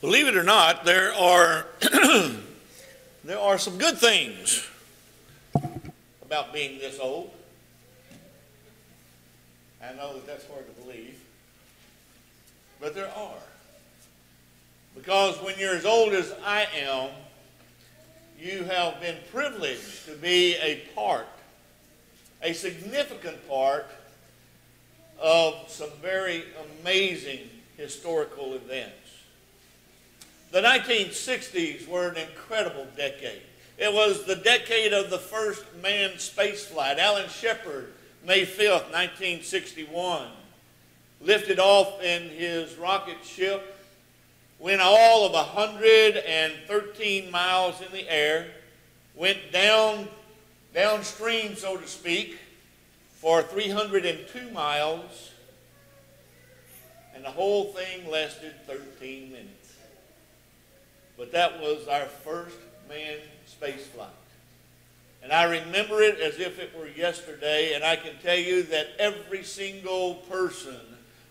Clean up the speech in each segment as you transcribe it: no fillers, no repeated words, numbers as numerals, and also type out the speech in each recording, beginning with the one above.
Believe it or not, there are there are some good things about being this old. I know that that's hard to believe, but there are. Because when you're as old as I am, you have been privileged to be a part, a significant part of some very amazing historical events. The 1960s were an incredible decade. It was the decade of the first manned space flight. Alan Shepard, May 5th, 1961, lifted off in his rocket ship, went all of 113 miles in the air, went downstream, so to speak, for 302 miles, and the whole thing lasted 13 minutes. But that was our first manned space flight. And I remember it as if it were yesterday, and I can tell you that every single person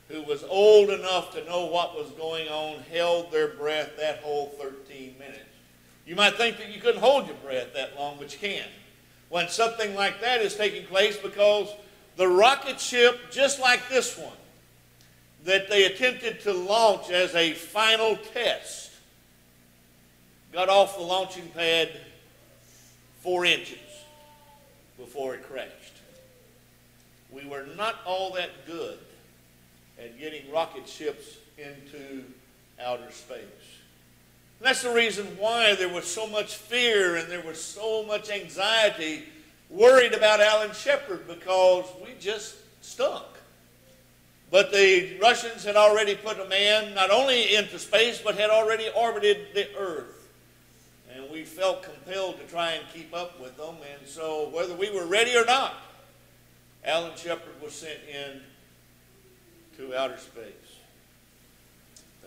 who was old enough to know what was going on held their breath that whole 13 minutes. You might think that you couldn't hold your breath that long, but you can when something like that is taking place, because the rocket ship, just like this one, that they attempted to launch as a final test, got off the launching pad 4 inches before it crashed. We were not all that good at getting rocket ships into outer space. And that's the reason why there was so much fear and there was so much anxiety, worried about Alan Shepard, because we just stunk. But the Russians had already put a man not only into space, but had already orbited the Earth. And we felt compelled to try and keep up with them. And so whether we were ready or not, Alan Shepard was sent in to outer space.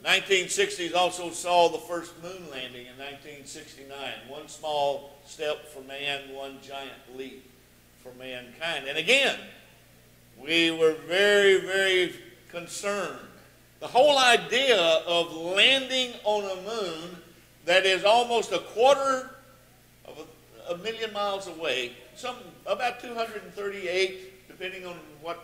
The 1960s also saw the first moon landing in 1969. One small step for man, one giant leap for mankind. And again, we were very, very concerned. The whole idea of landing on a moon that is almost a quarter of a million miles away, about 238, depending on what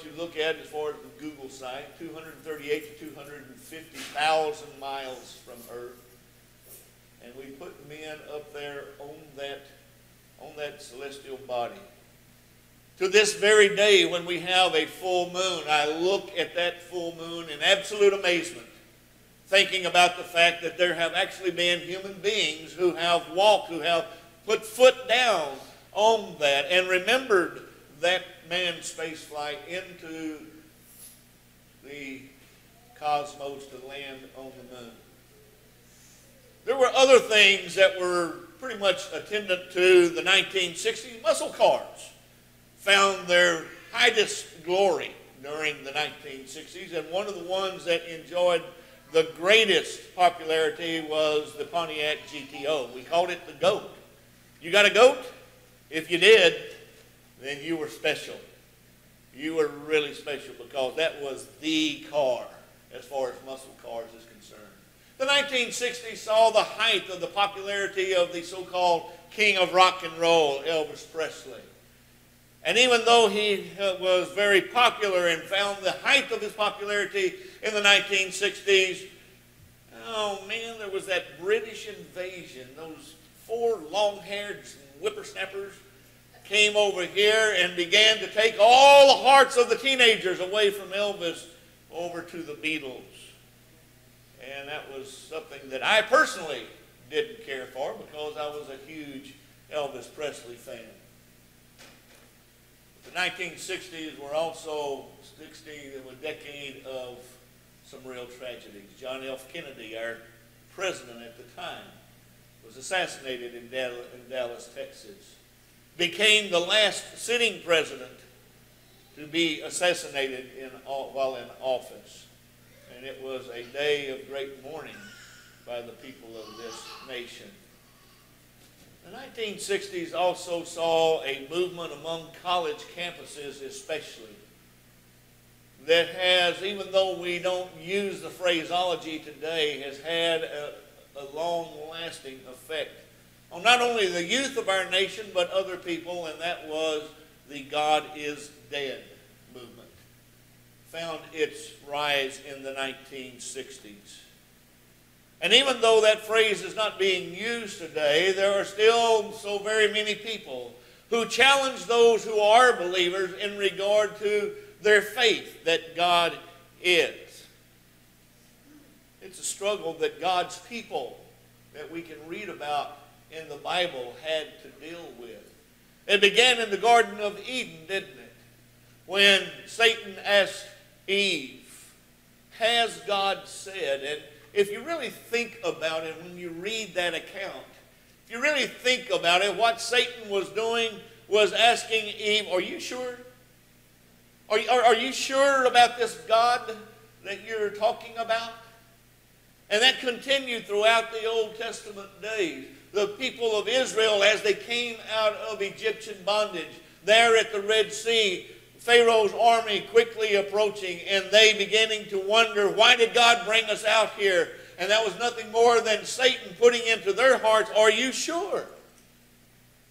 you look at as far as the Google site, 238 to 250,000 miles from Earth. And we put men up there on that celestial body. To this very day, when we have a full moon, I look at that full moon in absolute amazement, thinking about the fact that there have actually been human beings who have walked, who have put foot down on that and remembered that manned space flight into the cosmos to land on the moon. There were other things that were pretty much attendant to the 1960s. Muscle cars found their highest glory during the 1960s, and one of the ones that enjoyed the greatest popularity was the Pontiac GTO. We called it the GOAT. You got a GOAT? If you did, then you were special. You were really special, because that was the car as far as muscle cars is concerned. The 1960s saw the height of the popularity of the so-called king of rock and roll, Elvis Presley. And even though he was very popular and found the height of his popularity in the 1960s, oh man, there was that British invasion. Those 4 long-haired whippersnappers came over here and began to take all the hearts of the teenagers away from Elvis over to the Beatles. And that was something that I personally didn't care for, because I was a huge Elvis Presley fan. The 1960s were also a decade of some real tragedies. John F. Kennedy, our president at the time, was assassinated in Dallas, Texas. Became the last sitting president to be assassinated while in office. And it was a day of great mourning by the people of this nation. The 1960s also saw a movement among college campuses especially. that has, even though we don't use the phraseology today, has had a long-lasting effect on not only the youth of our nation, but other people, and that was the God is Dead movement. Found its rise in the 1960s. And even though that phrase is not being used today, there are still so very many people who challenge those who are believers in regard to their faith that God is. It's a struggle that God's people that we can read about in the Bible had to deal with. It began in the Garden of Eden, didn't it? When Satan asked Eve, has God said? And if you really think about it, when you read that account, if you really think about it, what Satan was doing was asking Eve, are you sure? Are you sure about this God that you're talking about? And that continued throughout the Old Testament days. The people of Israel, as they came out of Egyptian bondage, there at the Red Sea, Pharaoh's army quickly approaching, and they beginning to wonder, why did God bring us out here? And that was nothing more than Satan putting into their hearts, are you sure?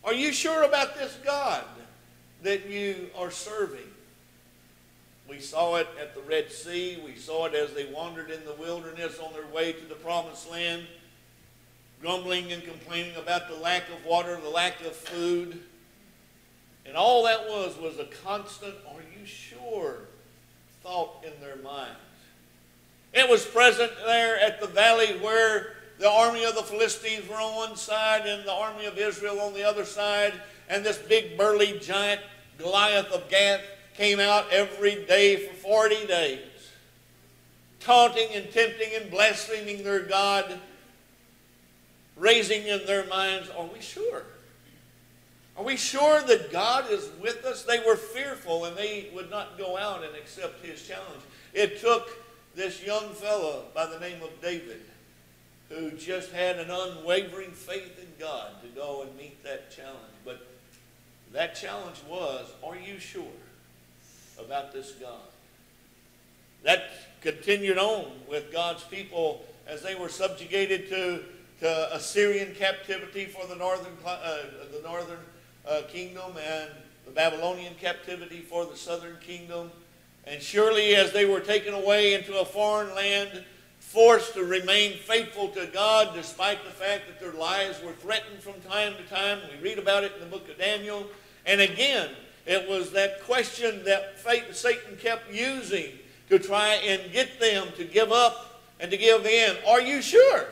Are you sure about this God that you are serving? We saw it at the Red Sea. We saw it as they wandered in the wilderness on their way to the Promised Land, grumbling and complaining about the lack of water, the lack of food. And all that was a constant, are you sure, thought in their minds. It was present there at the valley where the army of the Philistines were on one side and the army of Israel on the other side. And this big burly giant Goliath of Gath came out every day for 40 days, taunting and tempting and blaspheming their God, raising in their minds, are we sure? Are we sure that God is with us? They were fearful and they would not go out and accept his challenge. It took this young fellow by the name of David, who just had an unwavering faith in God, to go and meet that challenge. But that challenge was, are you sure about this God? That continued on with God's people as they were subjugated to Assyrian captivity for the northern kingdom, and the Babylonian captivity for the southern kingdom. And surely as they were taken away into a foreign land, forced to remain faithful to God despite the fact that their lives were threatened from time to time. We read about it in the book of Daniel. And again, it was that question that Satan kept using to try and get them to give up and to give in. Are you sure?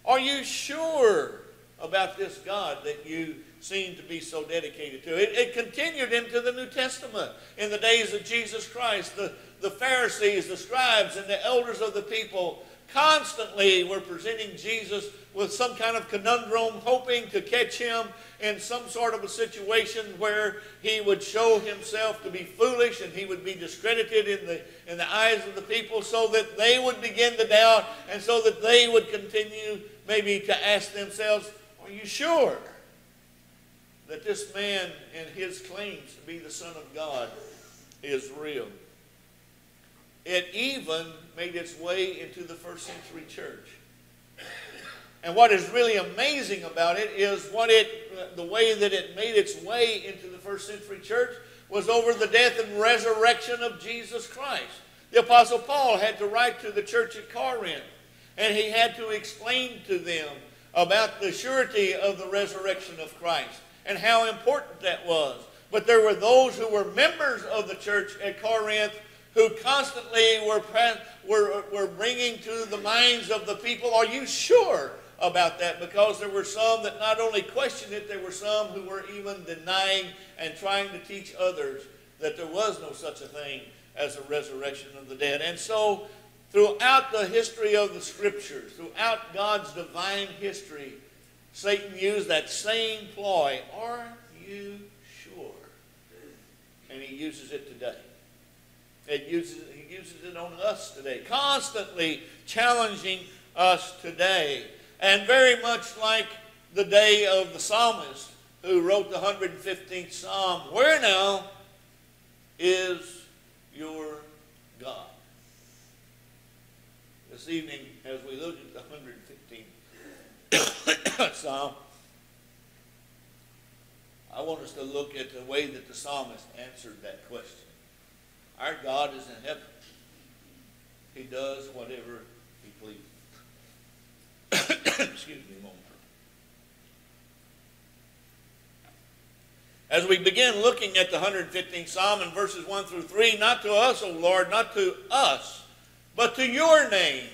Are you sure about this God that you seem to be so dedicated to? It continued into the New Testament. In the days of Jesus Christ, the Pharisees, the scribes, and the elders of the people constantly were presenting Jesus with some kind of conundrum, hoping to catch him in some sort of a situation where he would show himself to be foolish and he would be discredited in the eyes of the people, so that they would begin to doubt, and so that they would continue maybe to ask themselves, are you sure that this man and his claims to be the Son of God is real? It even made its way into the first century church. And what is really amazing about it is the way that it made its way into the first century church was over the death and resurrection of Jesus Christ. The Apostle Paul had to write to the church at Corinth, and he had to explain to them about the surety of the resurrection of Christ and how important that was. But there were those who were members of the church at Corinth who constantly were bringing to the minds of the people, are you sure about that? Because there were some that not only questioned it, there were some who were even denying and trying to teach others that there was no such a thing as a resurrection of the dead. And so throughout the history of the Scriptures, throughout God's divine history, Satan used that same ploy, are you sure? And he uses it today. He uses it on us today, constantly challenging us today. And very much like the day of the psalmist who wrote the 115th Psalm, where now is your God. This evening, as we look at the 115th Psalm, I want us to look at the way that the psalmist answered that question. Our God is in heaven. He does whatever he pleases. Excuse me a moment. As we begin looking at the 115th Psalm in verses 1 through 3, not to us, O Lord, not to us, but to your name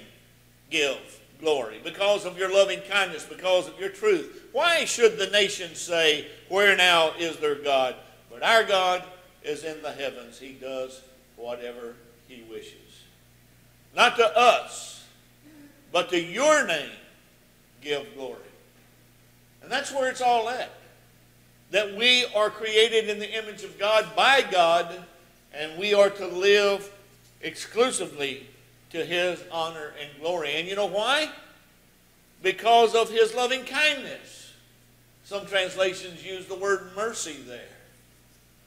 give glory, because of your loving kindness, because of your truth. Why should the nations say, where now is their God? But our God is in the heavens. He does whatever he wishes. Not to us, but to your name give glory. And that's where it's all at. That we are created in the image of God by God, and we are to live exclusively to his honor and glory. And you know why? Because of his loving kindness. Some translations use the word mercy there.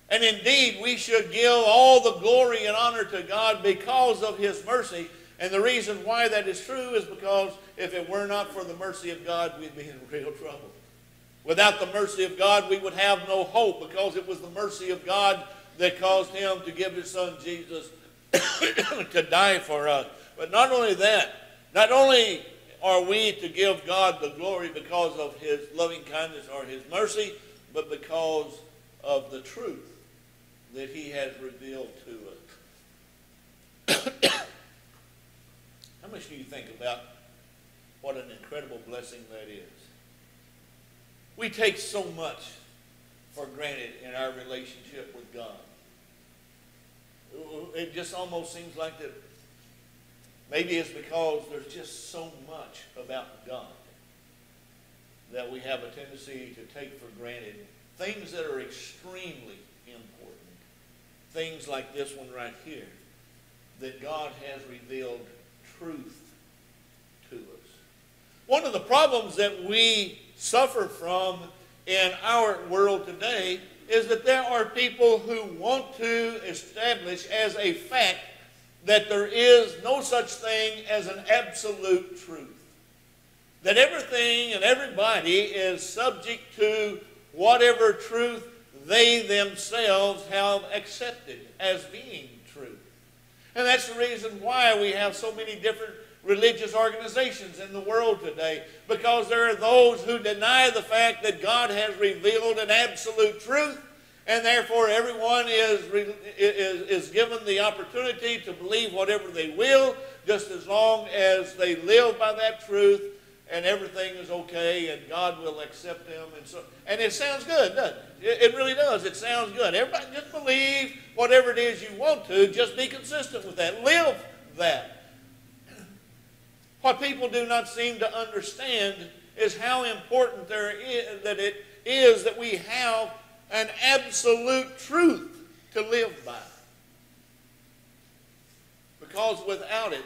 And indeed, we should give all the glory and honor to God because of his mercy. And the reason why that is true is because if it were not for the mercy of God, we'd be in real trouble. Without the mercy of God, we would have no hope, because it was the mercy of God that caused him to give his son Jesus to die for us. But not only that, not only are we to give God the glory because of his loving kindness or his mercy, but because of the truth that he has revealed to us. How much do you think about what an incredible blessing that is? We take so much for granted in our relationship with God. It just almost seems like that maybe it's because there's just so much about God that we have a tendency to take for granted things that are extremely important. Things like this one right here, that God has revealed truth to us. One of the problems that we suffer from in our world today is that there are people who want to establish as a fact that there is no such thing as an absolute truth. That everything and everybody is subject to whatever truth they themselves have accepted as being true. And that's the reason why we have so many different religious organizations in the world today, because there are those who deny the fact that God has revealed an absolute truth, and therefore everyone is given the opportunity to believe whatever they will, just as long as they live by that truth, and everything is okay, and God will accept them. And it sounds good, doesn't it? It really does. It sounds good. Everybody just believe whatever it is you want to. Just be consistent with that. Live that. What people do not seem to understand is how important it is that we have an absolute truth to live by. Because without it,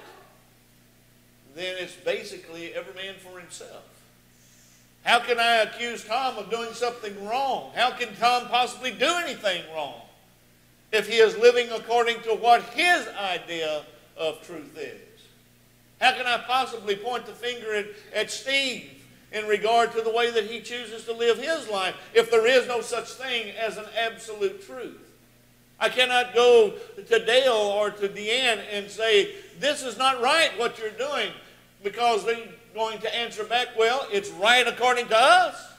then it's basically every man for himself. How can I accuse Tom of doing something wrong? How can Tom possibly do anything wrong if he is living according to what his idea of truth is? How can I possibly point the finger at Steve in regard to the way that he chooses to live his life if there is no such thing as an absolute truth? I cannot go to Dale or to Deanne and say, this is not right what you're doing, because they're going to answer back, well, it's right according to us.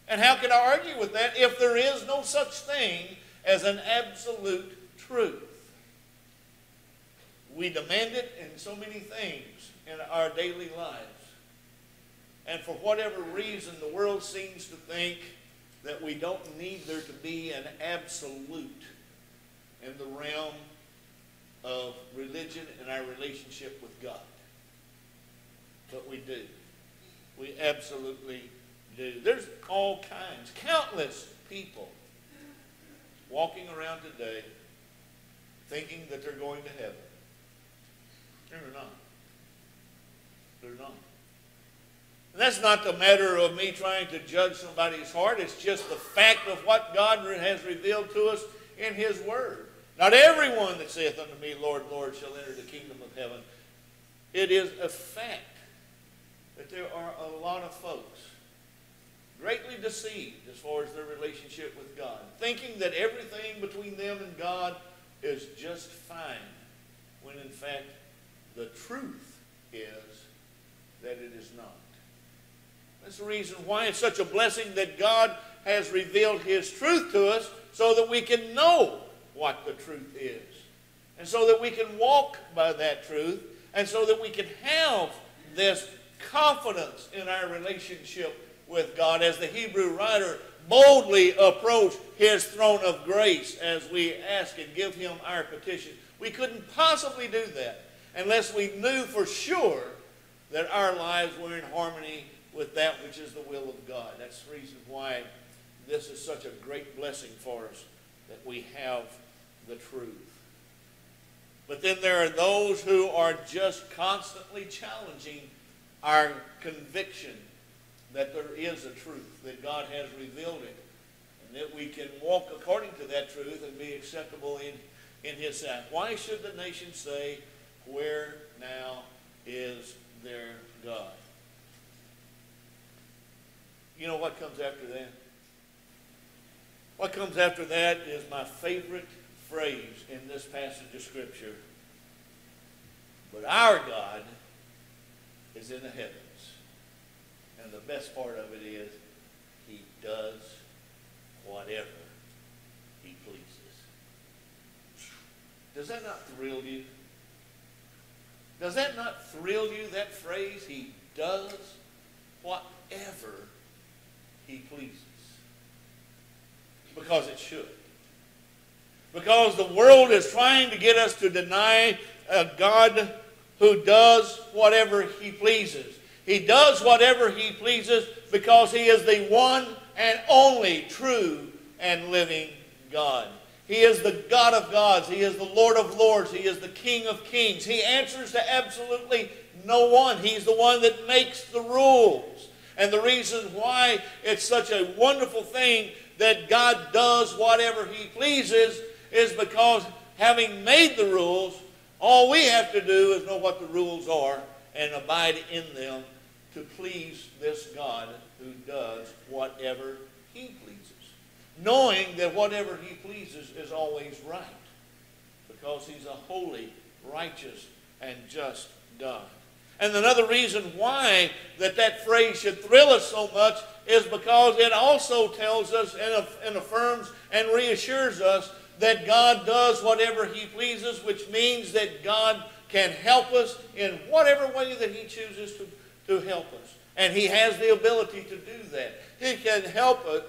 And how can I argue with that if there is no such thing as an absolute truth? We demand it in so many things in our daily lives. And for whatever reason, the world seems to think that we don't need there to be an absolute in the realm of religion and our relationship with God. But we do. We absolutely do. There's all kinds, countless people walking around today thinking that they're going to heaven. They're not. They're not. And that's not the matter of me trying to judge somebody's heart. It's just the fact of what God has revealed to us in his Word. Not everyone that saith unto me, Lord, Lord, shall enter the kingdom of heaven. It is a fact that there are a lot of folks greatly deceived as far as their relationship with God, thinking that everything between them and God is just fine, when in fact the truth is that it is not. That's the reason why it's such a blessing that God has revealed His truth to us, so that we can know what the truth is, and so that we can walk by that truth, and so that we can have this confidence in our relationship with God, as the Hebrew writer boldly approached His throne of grace as we ask and give Him our petition. We couldn't possibly do that unless we knew for sure that our lives were in harmony with that which is the will of God. That's the reason why this is such a great blessing for us, that we have the truth. But then there are those who are just constantly challenging our conviction that there is a truth, that God has revealed it, and that we can walk according to that truth and be acceptable in His sight. Why should the nation say, where now is their God? You know what comes after that? What comes after that is my favorite phrase in this passage of Scripture. But our God is in the heavens. And the best part of it is, He does whatever He pleases. Does that not thrill you? Does that not thrill you, that phrase? He does whatever He pleases. Because it should. Because the world is trying to get us to deny a God who does whatever He pleases. He does whatever He pleases because He is the one and only true and living God. He is the God of gods. He is the Lord of lords. He is the King of kings. He answers to absolutely no one. He's the one that makes the rules. And the reason why it's such a wonderful thing that God does whatever He pleases is because, having made the rules, all we have to do is know what the rules are and abide in them to please this God who does whatever He pleases. Knowing that whatever He pleases is always right, because He's a holy, righteous, and just God. And another reason why that phrase should thrill us so much is because it also tells us and affirms and reassures us that God does whatever He pleases, which means that God can help us in whatever way that He chooses to help us. And He has the ability to do that. He can help us.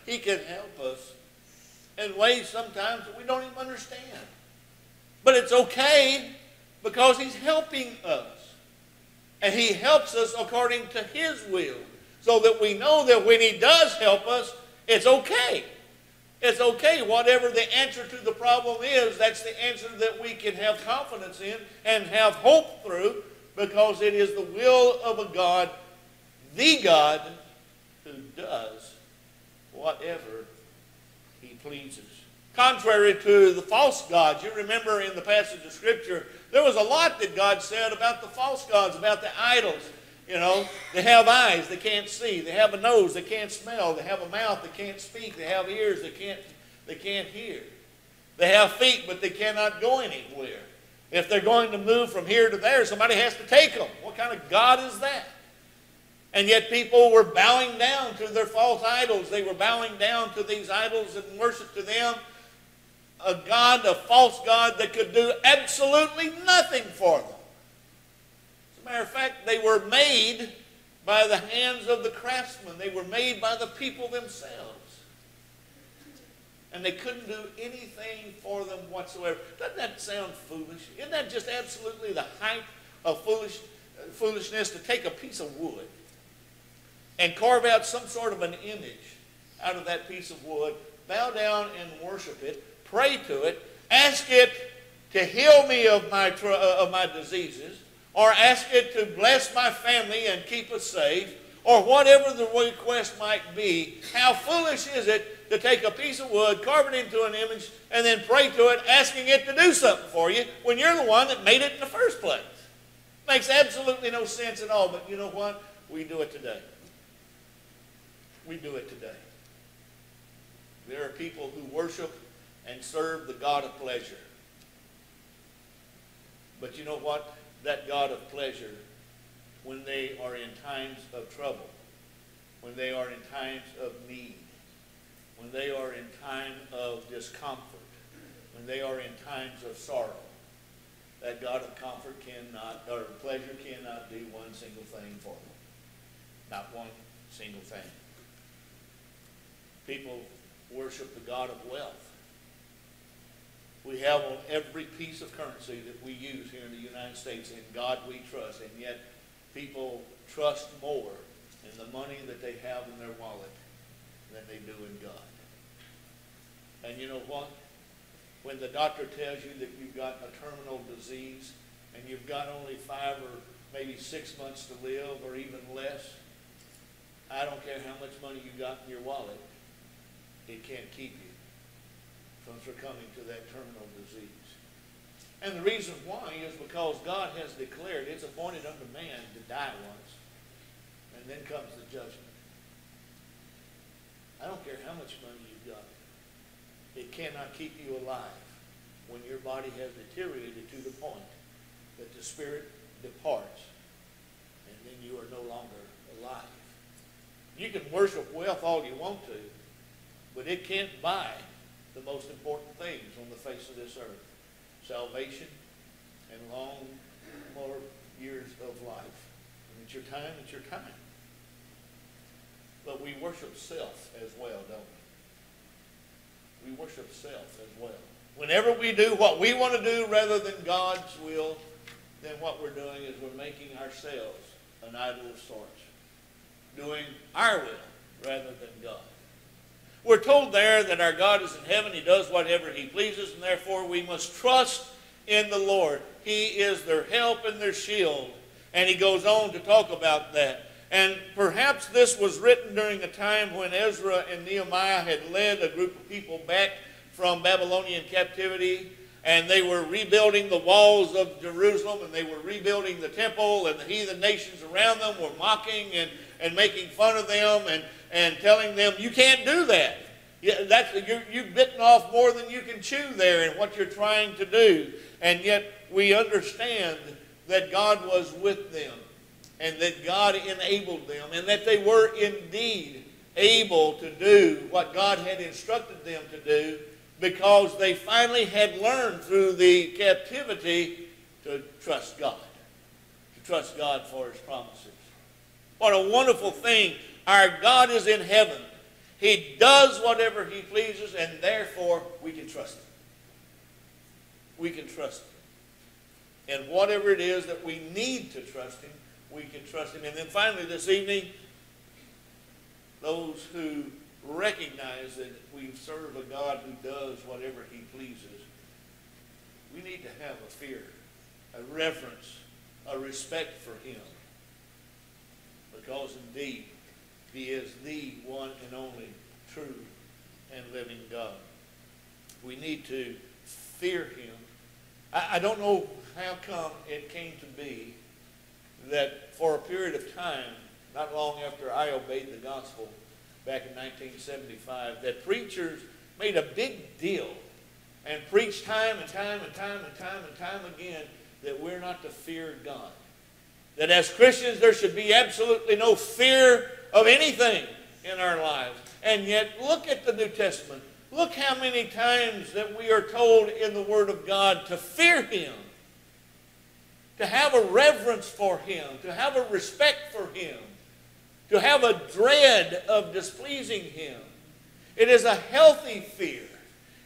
He can help us in ways sometimes that we don't even understand. But it's okay, because He's helping us. And He helps us according to His will, so that we know that when He does help us, it's okay. It's okay. Whatever the answer to the problem is, that's the answer that we can have confidence in and have hope through, because it is the will of a God, the God, who does whatever He pleases. Contrary to the false gods, you remember in the passage of Scripture, there was a lot that God said about the false gods, about the idols. You know, they have eyes, they can't see. They have a nose, they can't smell. They have a mouth, they can't speak. They have ears, they can't hear. They have feet, but they cannot go anywhere. If they're going to move from here to there, somebody has to take them. What kind of God is that? And yet people were bowing down to their false idols. They were bowing down to these idols and worship to them. A God, a false God that could do absolutely nothing for them. As a matter of fact, they were made by the hands of the craftsmen. They were made by the people themselves. And they couldn't do anything for them whatsoever. Doesn't that sound foolish? Isn't that just absolutely the height of foolishness, to take a piece of wood and carve out some sort of an image out of that piece of wood, bow down and worship it, pray to it, ask it to heal me of my diseases, or ask it to bless my family and keep us safe, or whatever the request might be, how foolish is it to take a piece of wood, carve it into an image, and then pray to it, asking it to do something for you when you're the one that made it in the first place? Makes absolutely no sense at all, but you know what? We do it today. We do it today. There are people who worship and serve the God of pleasure. But you know what? That God of pleasure, when they are in times of trouble, when they are in times of need, when they are in time of discomfort, when they are in times of sorrow, that God of comfort cannot, or pleasure cannot do one single thing for them. Not one single thing. People worship the God of wealth. We have on every piece of currency that we use here in the United States, in God we trust, and yet people trust more in the money that they have in their wallet than they do in God. And you know what? When the doctor tells you that you've got a terminal disease and you've got only 5 or maybe 6 months to live or even less, I don't care how much money you got in your wallet, it can't keep you from succumbing to that terminal disease. And the reason why is because God has declared it's appointed unto man to die once, and then comes the judgment. I don't care how much money you've got. It cannot keep you alive when your body has deteriorated to the point that the spirit departs, and then you are no longer alive. You can worship wealth all you want to, but it can't buy the most important things on the face of this earth: salvation and long more years of life. And it's your time, it's your time. But we worship self as well, don't we? We worship self as well. Whenever we do what we want to do rather than God's will, then what we're doing is we're making ourselves an idol of sorts. Doing our will rather than God. We're told there that our God is in heaven. He does whatever He pleases, and therefore we must trust in the Lord. He is their help and their shield. And He goes on to talk about that. And perhaps this was written during a time when Ezra and Nehemiah had led a group of people back from Babylonian captivity, and they were rebuilding the walls of Jerusalem, and they were rebuilding the temple, and the heathen nations around them were mocking and making fun of them and telling them, you can't do that. You've bitten off more than you can chew there in what you're trying to do. And yet we understand that God was with them, and that God enabled them, and that they were indeed able to do what God had instructed them to do, because they finally had learned through the captivity to trust God. To trust God for His promises. What a wonderful thing. Our God is in heaven. He does whatever He pleases, and therefore we can trust Him. We can trust Him. And whatever it is that we need to trust Him, we can trust Him. And then finally this evening, those who recognize that we serve a God who does whatever He pleases, we need to have a fear, a reverence, a respect for Him. Because indeed, He is the one and only true and living God. We need to fear Him. I don't know how come it came to be that for a period of time, not long after I obeyed the gospel back in 1975, that preachers made a big deal and preached time and time and time and time and time again that we're not to fear God. That as Christians there should be absolutely no fear of anything in our lives. And yet look at the New Testament. Look how many times that we are told in the Word of God to fear Him. To have a reverence for Him. To have a respect for Him. To have a dread of displeasing Him. It is a healthy fear.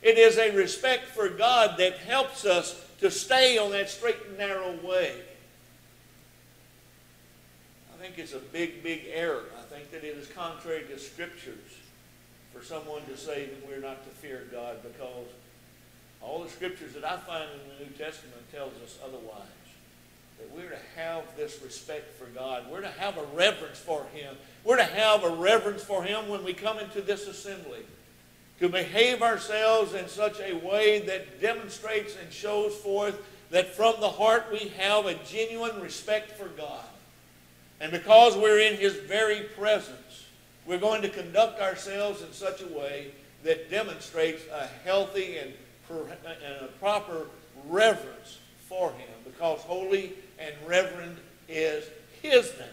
It is a respect for God that helps us to stay on that straight and narrow way. I think it's a big, big error. I think that it is contrary to Scriptures for someone to say that we're not to fear God, because all the Scriptures that I find in the New Testament tells us otherwise. that we're to have this respect for God. We're to have a reverence for Him. We're to have a reverence for Him when we come into this assembly. To behave ourselves in such a way that demonstrates and shows forth that from the heart we have a genuine respect for God. And because we're in His very presence, we're going to conduct ourselves in such a way that demonstrates a healthy and a proper reverence for Him, because holy and reverend is His name.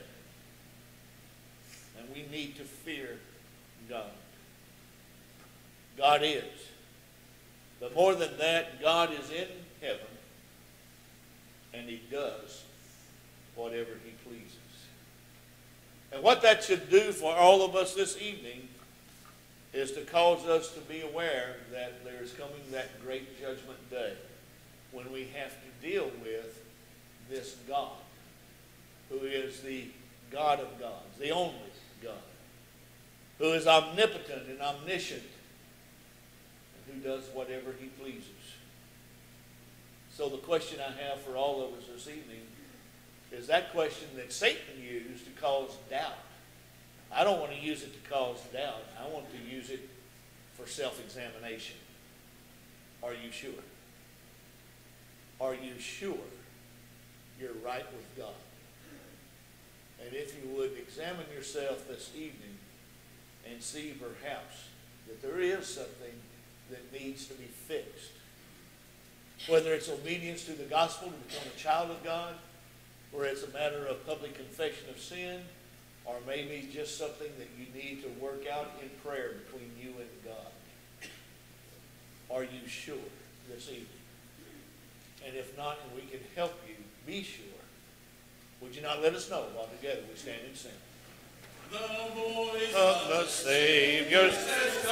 And we need to fear God. God is. But more than that, God is in heaven, and He does whatever He pleases. And what that should do for all of us this evening is to cause us to be aware that there is coming that great judgment day when we have to deal with this God, who is the God of gods, the only God, who is omnipotent and omniscient, and who does whatever He pleases. So the question I have for all of us this evening is that question that Satan used to cause doubt. I don't want to use it to cause doubt. I want to use it for self-examination. Are you sure? Are you sure you're right with God? And if you would examine yourself this evening and see perhaps that there is something that needs to be fixed. Whether it's obedience to the gospel to become a child of God, or it's a matter of public confession of sin, or maybe just something that you need to work out in prayer between you and God. Are you sure this evening? And if not, and we can help you be sure, would you not let us know while together we stand and sing? The voice of the Savior says,